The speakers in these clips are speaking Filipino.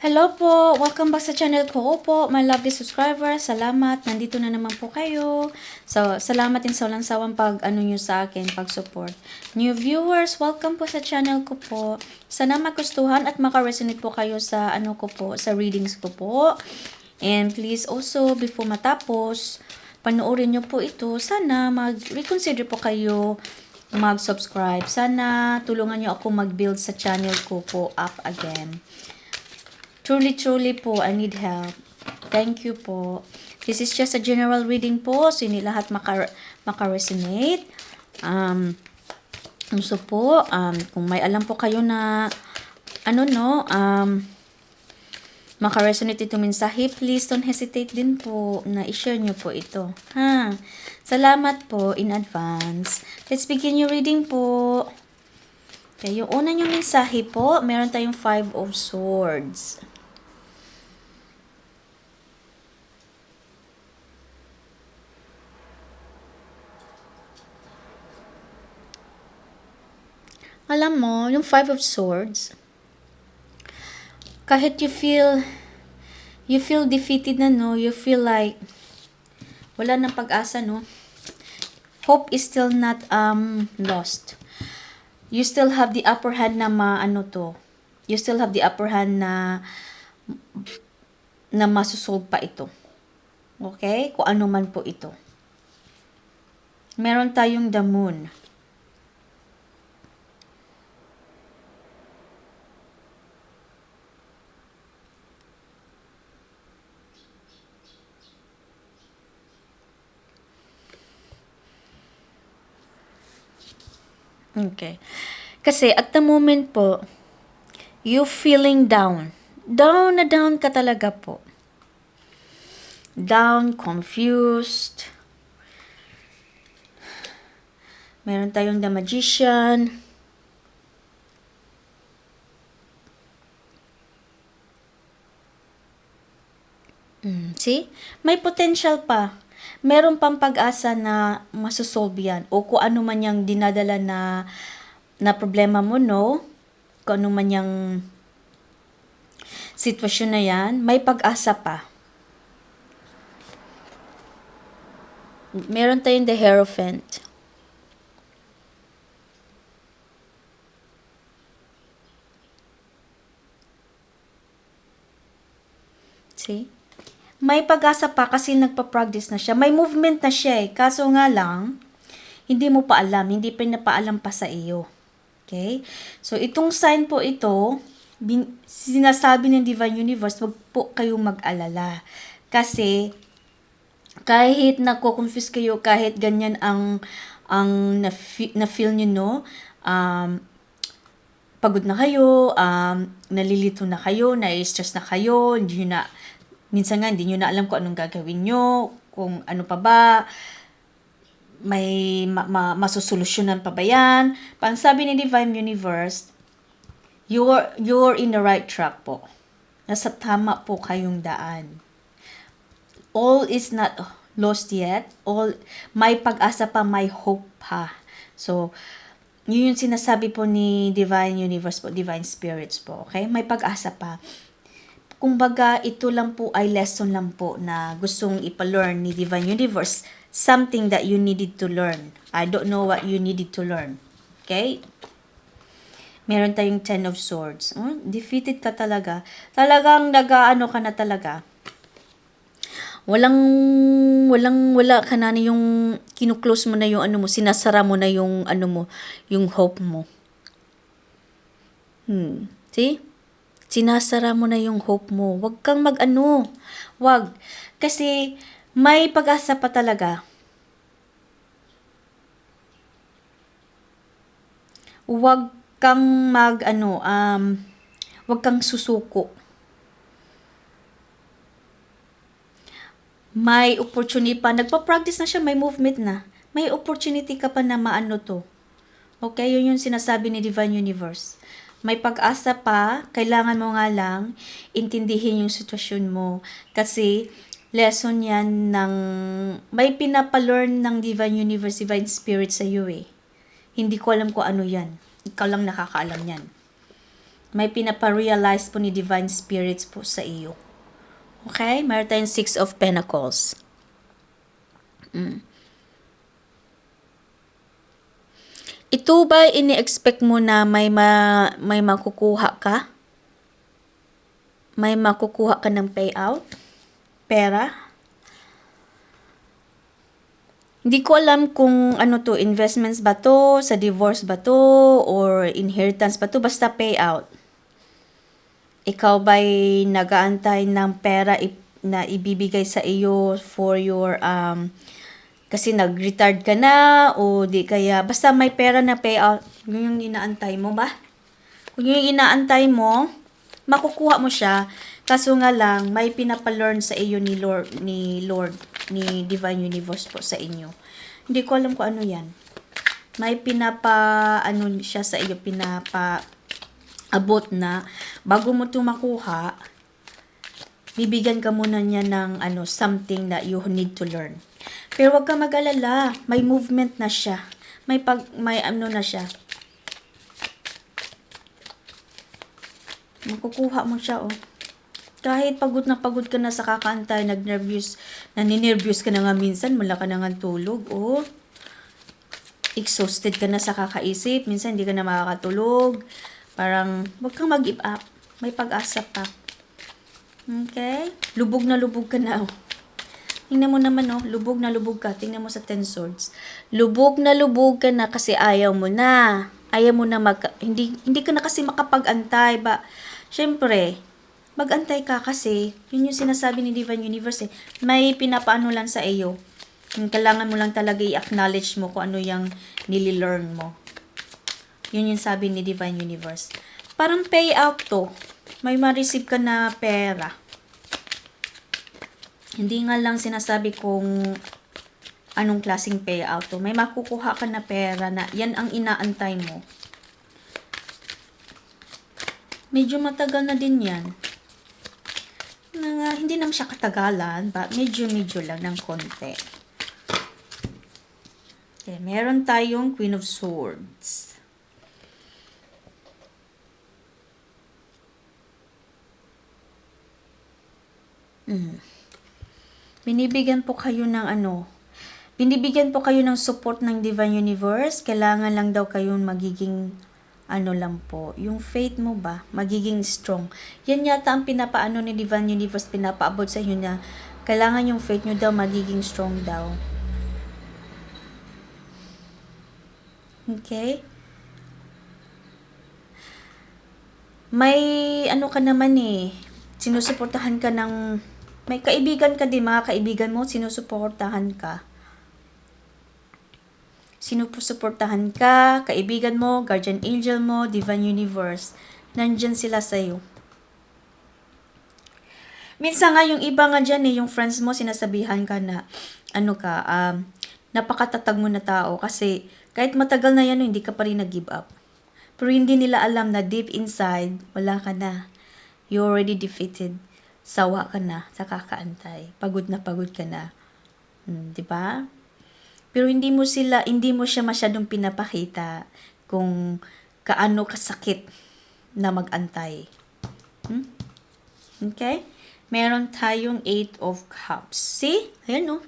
Hello po! Welcome back sa channel ko po, my lovely subscribers. Salamat, nandito na naman po kayo. So, salamat din sa walang sawang nyo sa akin, pag-support. New viewers, welcome po sa channel ko po. Sana magustuhan at makaresonate po kayo sa sa readings ko po. And please also, before matapos, panoorin nyo po ito. Sana mag-reconsider po kayo mag-subscribe. Sana tulungan nyo ako mag-build sa channel ko po up again. Truly po, I need help. Thank you po. This is just a general reading po. So, hindi lahat maka-resonate. So po, kung may alam po kayo na, maka-resonate itong mensahe, please don't hesitate din po na i-share nyo po ito. Salamat po in advance. Let's begin your reading po. Okay, yung una yung mensahe po, meron tayong 5 of Swords. Alam mo, yung 5 of Swords, kahit you feel defeated na, no? You feel like wala nang pag-asa, no? Hope is still not lost. You still have the upper hand na You still have the upper hand na masusolve pa ito. Okay? Kung ano man po ito. Meron tayong the Moon. Okay. Kasi at the moment po, you feeling down. Down na down ka talaga po. Down, confused. Meron tayong the Magician. See? May potential pa. Meron pang pag-asa na masosolve yan. O kung ano man yung dinadala na problema mo, no? Kung ano man yung sitwasyon na yan, may pag-asa pa. Meron tayong the Hierophant. See? May pag-asa pa kasi nagpa-practice na siya. May movement na siya eh. Kaso nga lang, hindi mo pa alam. Hindi pinapaalam pa sa iyo. Okay? So, itong sign po ito, sinasabi ng Divine Universe, wag po kayong mag-alala. Kasi, kahit nako-confuse kayo, kahit ganyan ang na-feel nyo, no? Pagod na kayo, nalilito na kayo, na-stress na kayo, minsan nga, hindi nyo na alam kung anong gagawin nyo, kung ano pa ba, may masusolusyonan pa ba yan. Pang sabi ni Divine Universe, you're in the right track po. Nasa tama po kayong daan. All is not lost yet. May pag-asa pa, may hope pa. So, yun yung sinasabi po ni Divine Universe po, Divine Spirits po. Okay? May pag-asa pa. Kumbaga, ito lang po ay lesson lang po na gustong ipa-learn ni Divine Universe. Something that you needed to learn. I don't know what you needed to learn. Okay? Meron tayong 10 of Swords. Defeated ka talaga. Talagang nag-ano ka na talaga. Wala ka na yung kinuklose mo na yung sinasara mo na yung yung hope mo. See? Sinasara mo na yung hope mo. Huwag kang Huwag. Kasi may pag-asa pa talaga. Huwag kang huwag kang susuko. May opportunity pa. Nagpa-practice na siya, may movement na. May opportunity ka pa na to. Okay, yun yung sinasabi ni Divine Universe. May pag-asa pa, kailangan mo nga lang intindihin yung sitwasyon mo. Kasi, lesson yan may pinapa-learn ng Divine Universe, Divine Spirit sa iyo eh. Hindi ko alam kung ano yan. Ikaw lang nakakaalam yan. May pinaparealize po ni Divine Spirits po sa iyo. Okay? Meron tayong 6 of Pentacles. Ito ba ini-expect mo na may makukuha ka? May makukuha ka ng payout? Pera? Hindi ko alam kung ano to, investments ba to, sa divorce ba to, or inheritance ba to, basta payout. Ikaw ba'y nag-aantay ng pera na ibibigay sa iyo for your, kasi nag-retired ka na, o di kaya, basta may pera na payout, yun yung inaantay mo ba? Kung yun yung inaantay mo, makukuha mo siya, kaso nga lang, may pinapa-learn sa iyo ni ni Divine Universe po sa inyo. Hindi ko alam kung ano yan. May siya sa iyo, abot na, bago mo ito makuha, bibigyan ka muna niya ng something that you need to learn. Pero wag ka mag-alala, may movement na siya. May na siya. Makukuha mo siya, oh. Kahit pagod ka na sa kakaantay, naninervyos ka na nga minsan, wala ka na nga tulog, oh. Exhausted ka na sa kakaisip, minsan hindi ka na makakatulog. Parang, wag kang mag-give up. May pag-asa pa. Okay? Lubog na lubog ka na, oh. Tingnan mo naman, oh. Lubog na lubog ka. Tingnan mo sa 10 swords. Lubog na lubog ka na kasi ayaw mo na. Ayaw mo na hindi ka na kasi makapag-antay ba? Syempre, mag-antay ka kasi, yun yung sinasabi ni Divine Universe, eh. May pinapaano lang sa iyo. Kailangan mo lang talaga i-acknowledge mo kung ano yung nililearn mo. Yun yung sabi ni Divine Universe. Parang payout to. May ma-receive ka na pera. Hindi nga lang sinasabi kung anong klaseng payout to. May makukuha ka na pera na yan ang inaantay mo. Medyo matagal na din yan. Hindi naman siya katagalan, but medyo lang ng konti. Okay, meron tayong Queen of Swords. Binibigyan po kayo ng support ng Divine Universe. Kailangan lang daw kayong magiging lang po, yung faith mo ba, magiging strong. Yan yata ang pinapaano ni Divine Universe, pinapaabot sa inyo na kailangan yung faith nyo daw magiging strong daw. Okay? May ka naman sinusuportahan ka may kaibigan ka din, mga kaibigan mo, sinusuportahan ka. Sinusuportahan ka, kaibigan mo, guardian angel mo, Divine Universe, nandyan sila sa'yo. Minsan nga yung iba nga dyan yung friends mo, sinasabihan ka na, napakatatag mo na tao kasi kahit matagal na yan, hindi ka pa rin nag-give up. Pero hindi nila alam na deep inside, wala ka na. You're already defeated. Sawa ka na sa kakaantay. Pagod ka na. Diba? Pero hindi mo siya masyadong pinapakita kung kaano kasakit na mag-antay. Okay? Meron tayong 8 of Cups. See? Ayan,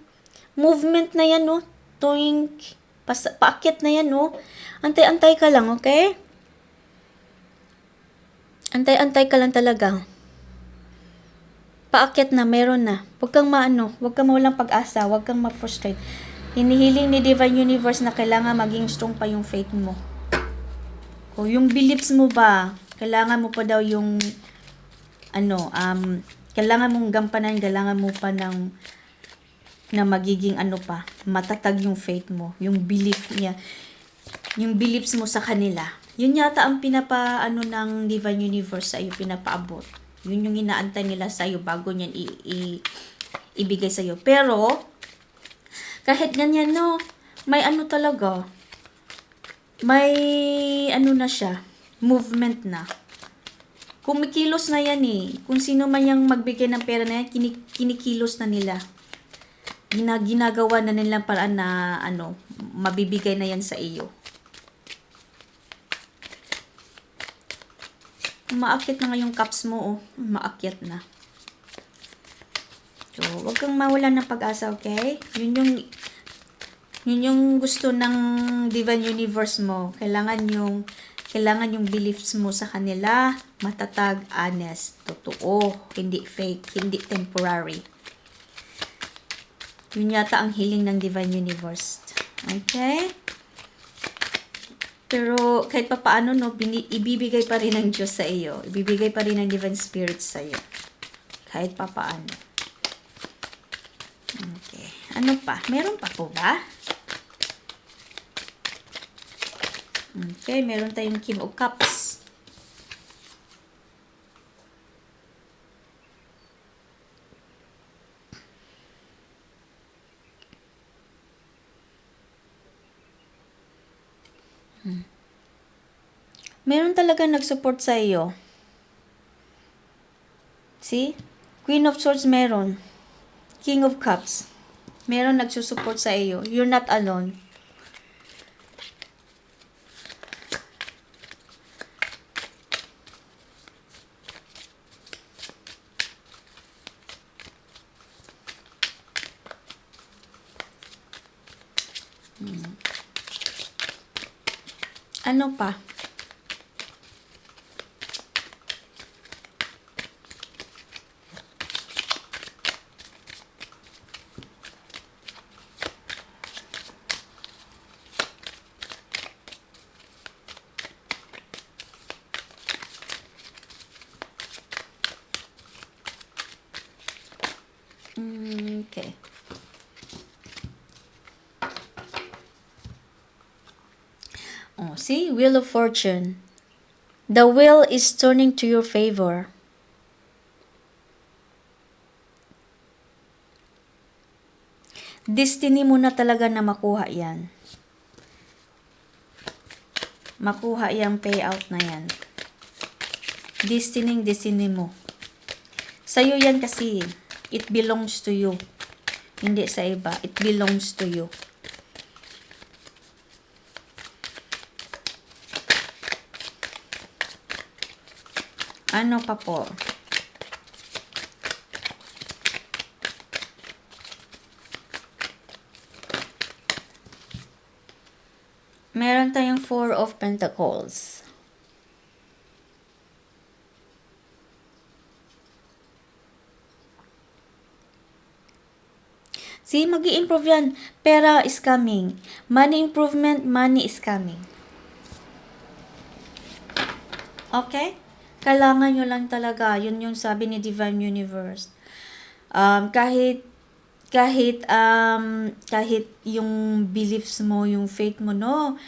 movement na yan, Tuwing paakyat na yan, Antay-antay ka lang, okay? Antay-antay ka lang talaga. Paakyat na, meron na. Huwag kang mawalang pag-asa, huwag kang ma-frustrate. Hinihiling ni Divine Universe na kailangan maging strong pa yung faith mo. O yung beliefs mo ba, kailangan mo pa daw yung kailangan mong gampanan, kailangan mo pa na magiging matatag yung faith mo, yung belief niya, yung beliefs mo sa kanila. Yun yata ang ng Divine Universe sa iyo, pinapaabot. Yun yung inaantay nila sa iyo bago niyan ibigay sa iyo. Pero kahit ganyan, may talaga. May na siya. Movement na. Kumikilos na yan Kung sino man yung magbigay ng pera na yan, kinikilos na nila. Ginagawa na nila paraan na mabibigay na yan sa iyo. Umaakyat na nga yung cups mo, oh. Umaakyat na. So, wag kang mawalan ng pag-asa, okay? Yun yung gusto ng Divine Universe mo. Kailangan yung beliefs mo sa kanila matatag, honest, totoo, hindi fake, hindi temporary. Yun yata ang healing ng Divine Universe. Okay? Pero kahit pa paano, no, ibibigay pa rin ng Diyos sa iyo. Ibibigay pa rin ng Divine Spirit sa iyo. Kahit pa paano. Okay. Ano pa? Meron pa po ba? Okay, meron tayong King of Cups. Meron talaga nag-support sa iyo. See? Queen of Swords meron. King of Cups. Meron nagsusupport sa iyo. You're not alone. Ano pa? Okay. Oh, see? Wheel of Fortune. The wheel is turning to your favor. Destiny mo na talaga na makuha yan. Makuha yung payout na yan. Destiny mo. Sa'yo yan kasi. It belongs to you. Hindi sa iba. It belongs to you. Ano pa po? Meron tayong Four of Pentacles. See, mag-i-improve yan. Pera is coming. Money improvement, money is coming. Okay? Kailangan nyo lang talaga. Yun yung sabi ni Divine Universe. Kahit yung beliefs mo, yung faith mo, no,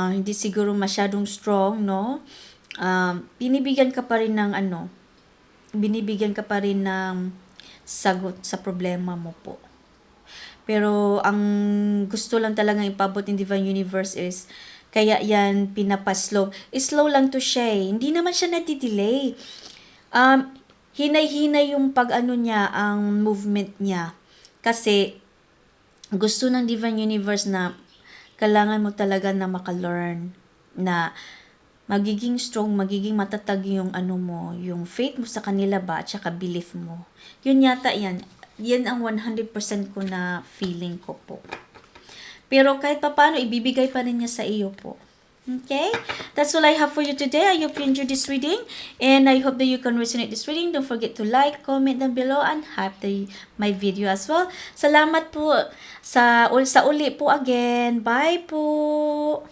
hindi siguro masyadong strong, no, binibigyan ka pa rin ng sagot sa problema mo po. Pero ang gusto lang talaga ipabot ng Divine Universe is, kaya yan pinapaslow. Slow lang to siya eh. Hindi naman siya nadidelay. Hinay-hinay yung niya, ang movement niya. Kasi gusto ng Divine Universe na kailangan mo talaga na maka-learn na magiging strong, magiging matatag yung yung faith mo sa kanila ba, at saka belief mo. Yun yata yan. Yan ang 100% ko na feeling ko po. Pero kahit pa paano, ibibigay pa rin niya sa iyo po. Okay? That's all I have for you today. I hope you enjoyed this reading. And I hope that you can resonate this reading. Don't forget to like, comment down below, and hype my video as well. Salamat po sa uli po again. Bye po!